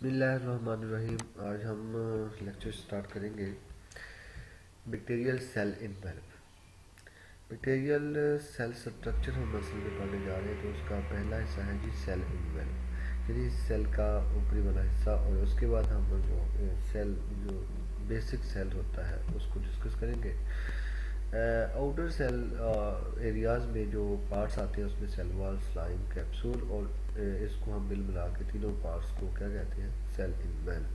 बिस्मिल्लाहिर्रहमानिर्रहीम। आज हम लेक्चर स्टार्ट करेंगे बैक्टीरियल सेल इन बल्ब। बैक्टीरियल सेल स्ट्रक्चर हम असल में पढ़ने जा रहे हैं, तो उसका पहला हिस्सा है जी सेल इन बल्ब, यानी सेल का ऊपरी वाला हिस्सा, और उसके बाद हम जो सेल जो बेसिक सेल होता है उसको डिस्कस करेंगे। आउटर सेल एरियाज़ में जो पार्ट्स आते हैं उसमें सेल वॉल, स्लाइम, कैप्सूल, और इसको हम मिल मिला के तीनों पार्ट्स को क्या कहते हैं, सेल इन्वेल्प।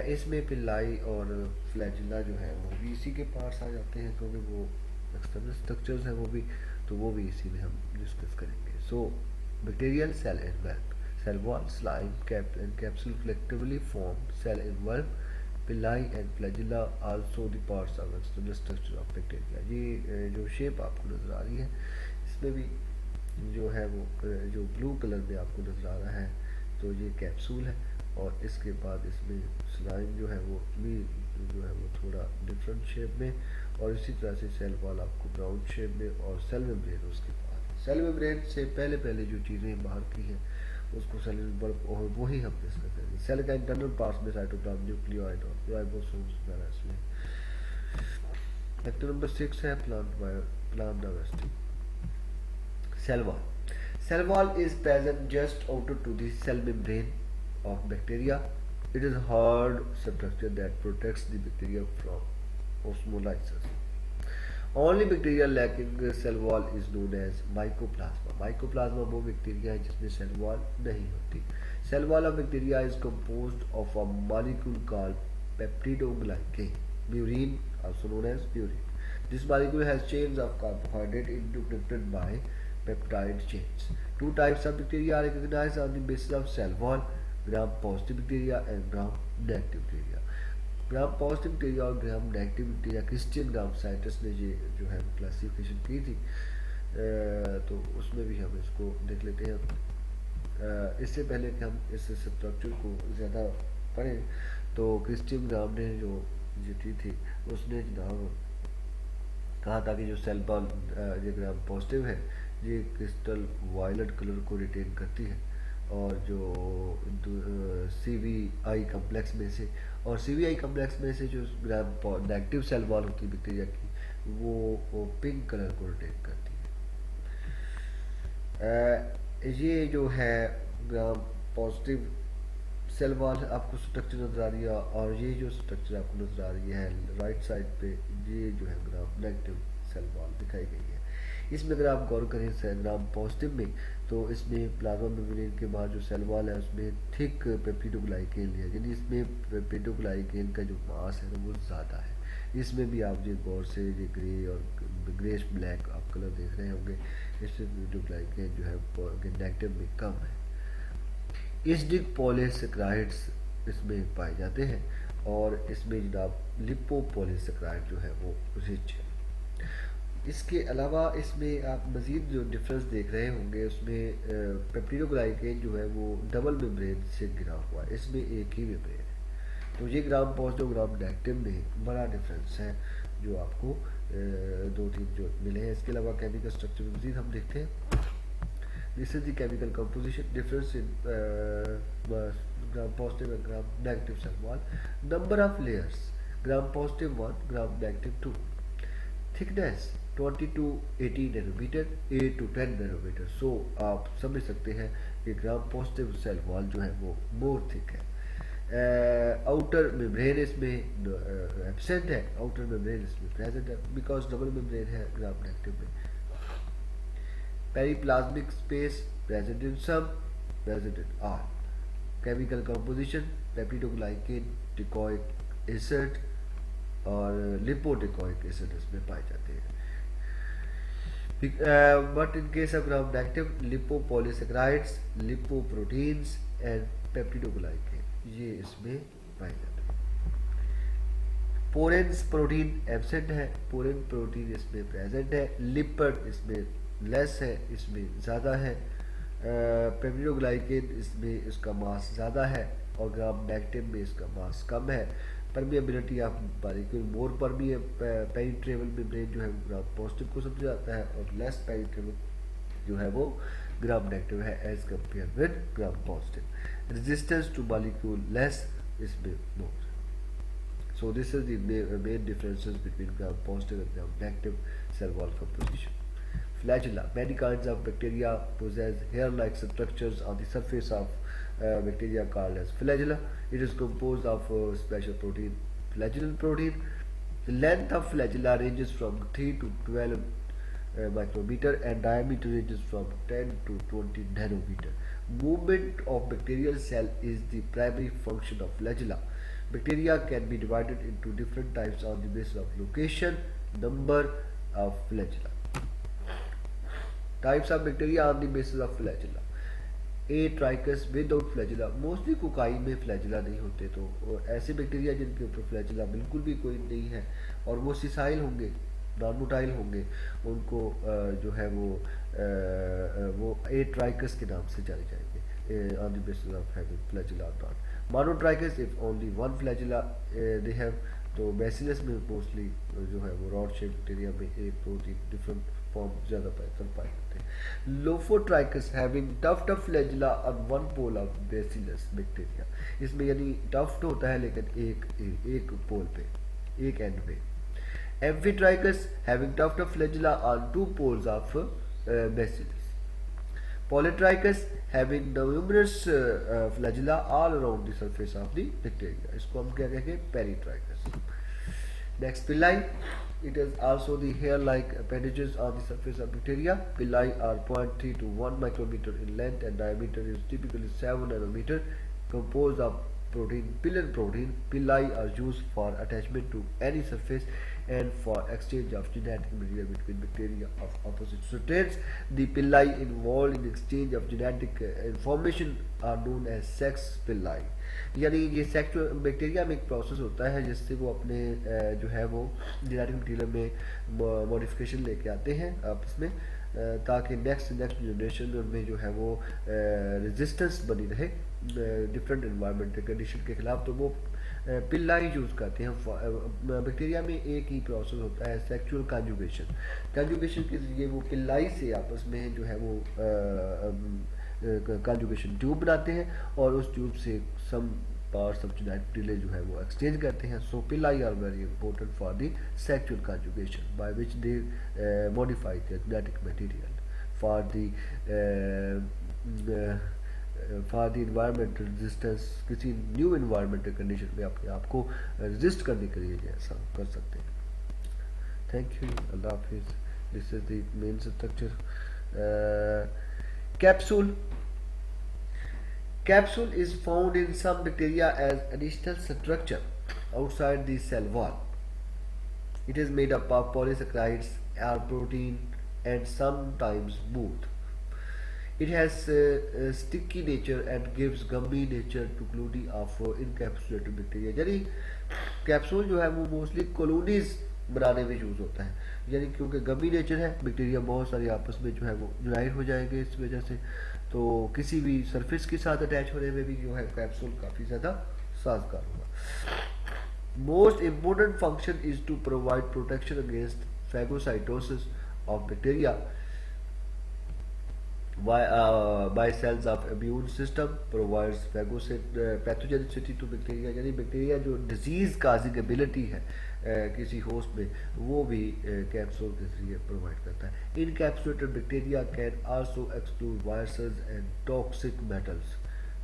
इसमें पिलाई और फ्लैजिला जो है वो भी इसी के पार्ट्स आ जाते हैं, क्योंकि वो एक्सटर्नल स्ट्रक्चर्स हैं वो भी इसी में हम डिस्कस करेंगे। So bacterial cell envelope, cell wall, slime, capsule collectively form cell envelope. Pili and flagella also the parts of external structure of bacteria. ये जो शेप आपको नज़र आ रही है, इसमें भी जो है वो जो ब्लू कलर में आपको नज़र आ रहा है, तो ये कैप्सूल है, और इसके बाद इसमें स्लाइम जो है वो भी जो है वो थोड़ा डिफरेंट शेप में, और इसी तरह से सेल वॉल आपको ब्राउन शेप में, और सेल मेम्ब्रेन उसके बाद। सेल मेम्ब्रेन से पहले जो चीज़ें बाहर की हैं उसको सेल मेम्ब्रेन, और वही हम डिस्कस करेंगे। सेल का इंटरनल पार्ट्स में साइटोप्लाज्म, न्यूक्लियोइड और राइबोसोम्स वगैरह इसमें। फैक्टर नंबर 6 है plant diversity. Cell wall. Cell wall is present just outer to the cell membrane of bacteria. It is hard structure that protects the bacteria from osmolysis. Only bacteria lacking cell wall is known as mycoplasma. Mycoplasma वो bacteria है जिसमें cell wall नहीं होती. Cell wall of bacteria is composed of a molecule called peptidoglycan, purine, also known as purine. This molecule has chains of carbohydrate interconnected by peptide chains. Two types of bacteria are recognized on the basis of cell wall: gram-positive bacteria and gram-negative bacteria. Gram positive bacteria और gram negative bacteria Christian ग्रामसाइटस ने ये जो है classification की थी, तो उसमें भी हम इसको देख लेते हैं। इससे पहले कि हम इस स्ट्रक्चर को ज़्यादा पढ़ें, तो क्रिश्चियन ग्राम ने जो जीती थी उसने जनाब कहा था कि जो सेल बॉल ये ग्राम पॉजिटिव है, ये क्रिस्टल वायलेट कलर को रिटेन करती है, और जो CVI कम्प्लेक्स में से, और CVI कम्प्लेक्स में से जो ग्राम नेगेटिव सेल वॉल होती है बैक्टीरिया की, वो पिंक कलर को रिटेन करती है। ये जो है ग्राम पॉजिटिव सेल वॉल आपको स्ट्रक्चर नज़र आ रही है, और ये जो स्ट्रक्चर आपको नज़र आ रही है राइट साइड पे, ये जो है ग्राम नेगेटिव सेल वॉल दिखाई गई है। इसमें अगर आप गौर करें ग्राम पॉजिटिव में, तो इसमें प्लाज्मा मेम्ब्रेन के बाद जो सेल वॉल है उसमें थिक पेप्टिडोग्लाइकेन है, यानी इसमें पेप्टिडोग्लाइकेन का जो मास है वो ज़्यादा है। इसमें भी आप जो गौर से ये ग्रे और ग्रेश ब्लैक आप कलर देख रहे होंगे, इसमें पेप्टिडोग्लाइकेन जो है नेगेटिव में कम है। एसिडिक पॉलीसेकेराइड्स इसमें पाए जाते हैं, और इसमें जनाब लिपोपॉलीसेकेराइड जो है वो रिच है। इसके अलावा इसमें आप मज़ीद जो डिफरेंस देख रहे होंगे, उसमें पेप्टिडोग्लाइकेन जो है वो डबल मेम्ब्रेन से गिरा हुआ है, इसमें एक ही मेम्ब्रेन है। तो ये ग्राम पॉजिटिव ग्राम नेगेटिव में बड़ा डिफरेंस है जो आपको 2-3 जो मिले हैं। इसके अलावा केमिकल स्ट्रक्चर में मज़ीद हम देखते हैं। This is the chemical composition difference in gram positive and gram negative cell wall. Number of layers, gram positive 1, gram negative 2। Thickness 20 to 80 nanometer, 8 to 10 nanometer. So आप समझ सकते हैं कि ग्राम पॉजिटिव सेल वॉल जो है वो more thick है। Outer membrane इसमें एब्सेंट है, आउटर मेम्ब्रेन इसमें प्रेजेंट है, बिकॉज डबल मेम्ब्रेन है ग्राम नेगेटिव में। Periplasmic space present in some, present in all. Chemical composition peptidoglycan, teichoic acid और लिपोटिकोइक एसिड इसमें पाए जाते हैं। But in case of gram negative, lipopolysaccharides, lipoproteins and peptidoglycan ये इसमें पाए जाते हैं। पोरेंस प्रोटीन एब्सेंट है, पोरेन प्रोटीन इसमें प्रेजेंट है। लिपिड इसमें लेस है, इसमें ज़्यादा है। पेप्टिडोग्लाइकेन इसमें इसका मास ज़्यादा है, और ग्राम नेगेटिव में इसका मास कम है। Permeability of molecule, more penetrable membrane जो है ग्राम पॉजिटिव को समझा जाता है, और लेस पेनिट्रेबल जो है वो ग्राम नेगेटिव है as compare with gram positive. Resistance to molecule less, इसमें more. So this is the main differences between gram positive and gram negative cell wall composition. Flagella. Many kinds of bacteria possess hair-like structures on the surface of bacteria called as flagella. It is composed of special protein, flagellin protein. The length of flagella ranges from 3 to 12 micrometer and diameter ranges from 10 to 20 nanometer. Movement of bacterial cell is the primary function of flagella. Bacteria can be divided into different types on the basis of location, number of flagella. Types of bacteria on the basis of flagella. A. Trichus without flagella. Mostly cocci में flagella नहीं होते, तो ऐसे bacteria जिनके ऊपर flagella बिल्कुल भी कोई नहीं है और वो सिसाइल होंगे, नॉन मोटाइल होंगे, उनको जो है वो A. Trichus के नाम से जाने जाएंगे on the basis of having flagella or not. Monotrichus, if only one flagella they have, तो Bacillus में मोस्टली जो है वो रॉड शेप बैक्टीरिया में एक दो तीन डिफरेंट फॉर्म ज़्यादा कर पाए जाते हैं। Lophotrichus having tuft of flagella on one pole of Bacillus bacteria, इसमें यानी टफ्ट होता है लेकिन एक पोल पे, एक एंड पे। Amphitrichus having tuft of flagella on two poles of Bacillus. Polytrichus having numerous flagella all around the surface of the bacteria, इसको हम क्या कहेंगे, Peritrichus. Next, villi. It is also the hair-like appendages on the surface of bacteria. Villi are 0.3 to 1 micrometer in length and diameter is typically 7 nanometer, composed of protein, pillin protein. Villi are used for attachment to any surface and for exchange of genetic material between bacteria of opposite strains. The villi involved in exchange of genetic information are known as sex villi. यानी ये sexual bacteria में एक process होता है जिससे वो अपने जो है वो जेनेटिक मटीरियल में मॉडिफिकेशन लेके आते हैं आपस में, ताकि नेक्स्ट जनरेशन में जो है वो रेजिस्टेंस बनी रहे डिफरेंट एनवायरमेंटल कंडीशन के खिलाफ। तो वो पिल्ला ही यूज़ करते हैं। बैक्टीरिया में एक ही प्रोसेस होता है सेक्सुअल कंजुगेशन। कंजुगेशन के जरिए वो पिल्लाई से आपस में जो है वो कंजुगेशन ट्यूब बनाते हैं और उस ट्यूब से some parts of genetic material जो है वो एक्सचेंज करते हैं। So pili are very important for the sexual conjugation by which they modify the genetic material for the environmental resistance. किसी न्यू इन्वायरमेंटल कंडीशन में अपने आप को रेजिस्ट करने के लिए ऐसा कर सकते हैं। थैंक यू, अल्लाह हाफिज़। This is the main structure. Capsule. Capsule is found in some bacteria as additional structure outside the cell wall. It is made up of polysaccharides or protein and sometimes both. It has a sticky nature and gives gummy nature to colony of encapsulated bacteria. यानी capsule जो है वो mostly colonies बनाने में use होता है, यानी क्योंकि गमी नेचर है, बैक्टीरिया बहुत सारे आपस में जो है वो यूनाइट हो जाएंगे इस वजह से, तो किसी भी सरफेस के साथ अटैच होने में भी जो है कैप्सूल काफ़ी ज़्यादा साजगार होगा। Most important function is to provide protection against phagocytosis of bacteria by cells of immune system, provides pathogenicity to bacteria, यानी बैक्टीरिया जो डिजीज काजिंग एबिलिटी है किसी होस्ट में वो भी कैप्सूल के जरिए प्रोवाइड करता है। Encapsulated bacteria can also exclude viruses and toxic metals,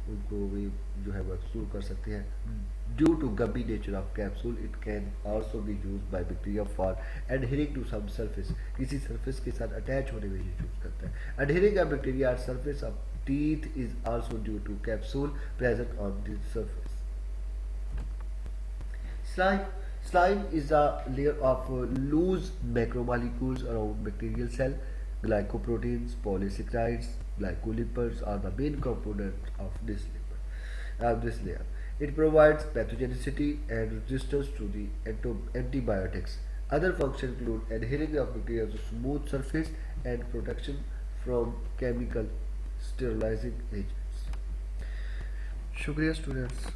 उनको भी जो है वो एक्सक्लूड कर सकते हैं। Due to gummy nature of capsule it can also be use by bacteria for adhering to some surface, किसी सरफेस के साथ अटैच होने में यूज करता है। Adhering a bacteria at surface of teeth is also due to capsule present on the surface. Slime is a layer of loose macromolecules around bacterial cell. Glycoproteins, polysaccharides, glycolipids are the main component of this layer. It provides pathogenicity and resistance to the antibiotics. Other functions include adhering of bacteria to smooth surface and protection from chemical sterilizing agents. शुक्रिया students.